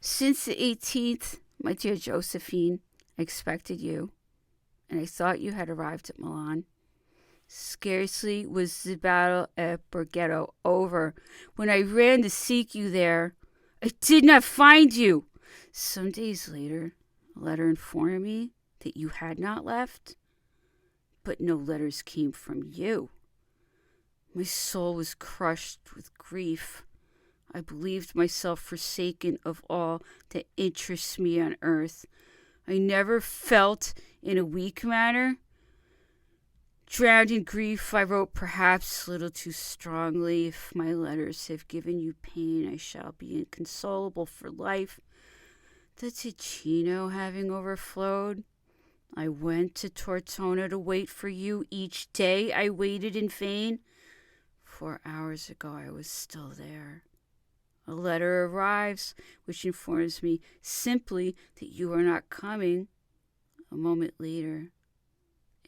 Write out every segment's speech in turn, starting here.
Since the 18th, my dear Josephine, I expected you, and I thought you had arrived at Milan. Scarcely was the battle at Borghetto over when I ran to seek you there. I did not find you. Some days later, a letter informed me that you had not left, but no letters came from you. My soul was crushed with grief. I believed myself forsaken of all that interests me on earth. I never felt in a weak manner. Drowned in grief, I wrote perhaps a little too strongly. If my letters have given you pain, I shall be inconsolable for life. The Ticino having overflowed, I went to Tortona to wait for you. Each day I waited in vain. 4 hours ago I was still there. A letter arrives which informs me simply that you are not coming. A moment later,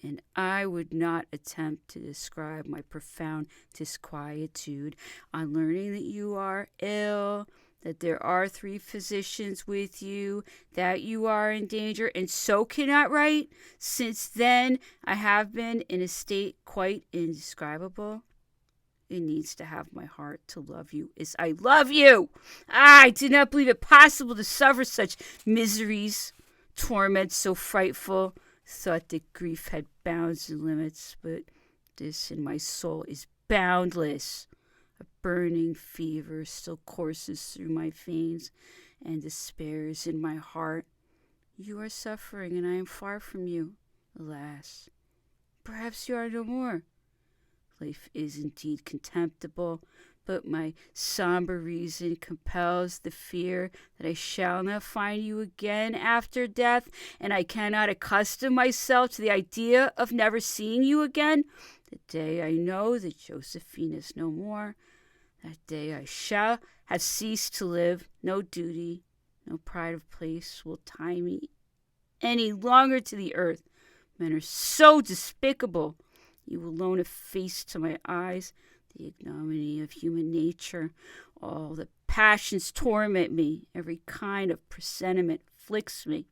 and I would not attempt to describe my profound disquietude on learning that you are ill, that there are 3 physicians with you, that you are in danger, and so cannot write. Since then, I have been in a state quite indescribable. It needs to have my heart to love you as I love you. I did not believe it possible to suffer such miseries, torments so frightful. Thought that grief had bounds and limits, but this in my soul is boundless. A burning fever still courses through my veins, and despair is in my heart. You are suffering, and I am far from you. Alas, perhaps you are no more. Life is indeed contemptible, but my somber reason compels the fear that I shall not find you again after death, and I cannot accustom myself to the idea of never seeing you again. The day I know that Josephine is no more, that day I shall have ceased to live. No duty, no pride of place will tie me any longer to the earth. Men are so despicable. You alone efface to my eyes the ignominy of human nature. All the passions torment me. Every kind of presentiment afflicts me.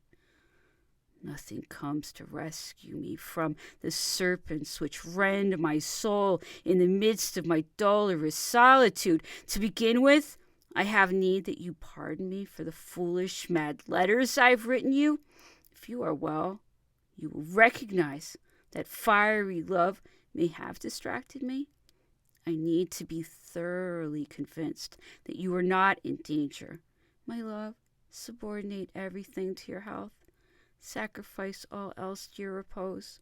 Nothing comes to rescue me from the serpents which rend my soul in the midst of my dolorous solitude. To begin with, I have need that you pardon me for the foolish, mad letters I have written you. If you are well, you will recognize that fiery love may have distracted me. I need to be thoroughly convinced that you are not in danger. My love, subordinate everything to your health. Sacrifice all else to your repose.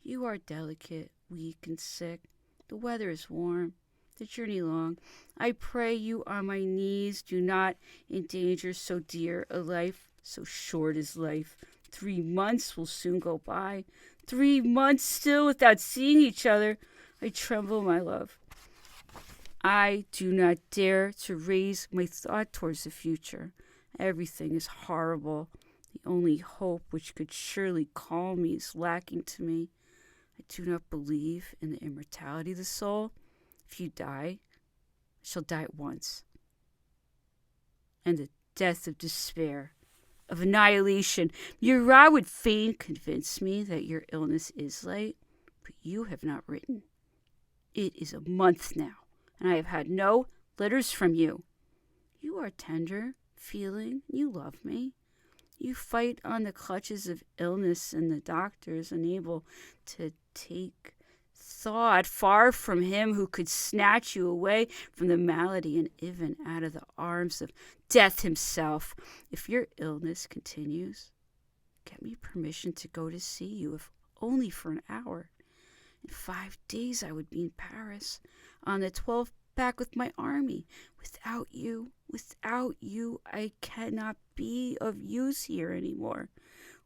You are delicate, weak, and sick. The weather is warm, the journey long. I pray you on my knees, do not endanger so dear a life. So short is life. 3 months will soon go by. 3 months still without seeing each other. I tremble, my love. I do not dare to raise my thought towards the future. Everything is horrible. The only hope which could surely calm me is lacking to me. I do not believe in the immortality of the soul. If you die, I shall die at once. And the death of despair, of annihilation. Murat would fain convince me that your illness is light, but you have not written. It is a month now, and I have had no letters from you. You are tender, feeling, you love me. You fight on the clutches of illness, and the doctor is unable to take thought, far from him who could snatch you away from the malady and even out of the arms of death himself. If your illness continues, get me permission to go to see you, if only for an hour. In 5 days I would be in Paris, on the 12th back with my army. Without you, I cannot be of use here anymore.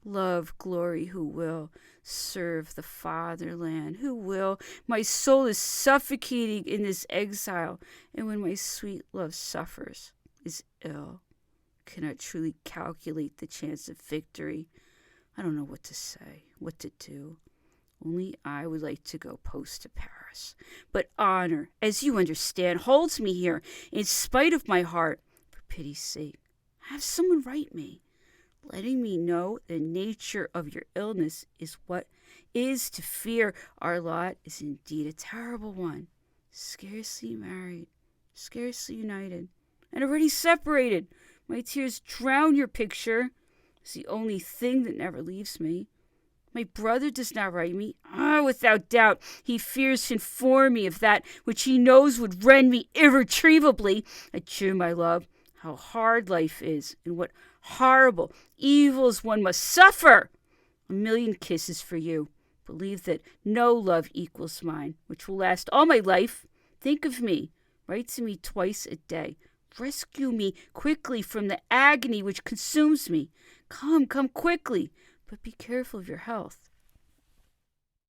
Love, glory, who will serve the fatherland? Who will? My soul is suffocating in this exile, and when my sweet love suffers, is ill, cannot truly calculate the chance of victory. I don't know what to say, what to do. Only I would like to go post to Paris. But honor, as you understand, holds me here, in spite of my heart. For pity's sake, Have someone write me, letting me know the nature of your illness is what is to fear. Our lot is indeed a terrible one. Scarcely married, scarcely united, and already separated. My tears drown your picture. It's the only thing that never leaves me. My brother does not write me. Without doubt, he fears to inform me of that which he knows would rend me irretrievably. Adieu, my love. How hard life is, and what horrible evils one must suffer. A million kisses for you. Believe that no love equals mine, which will last all my life. Think of me. Write to me twice a day. Rescue me quickly from the agony which consumes me. Come quickly, but be careful of your health.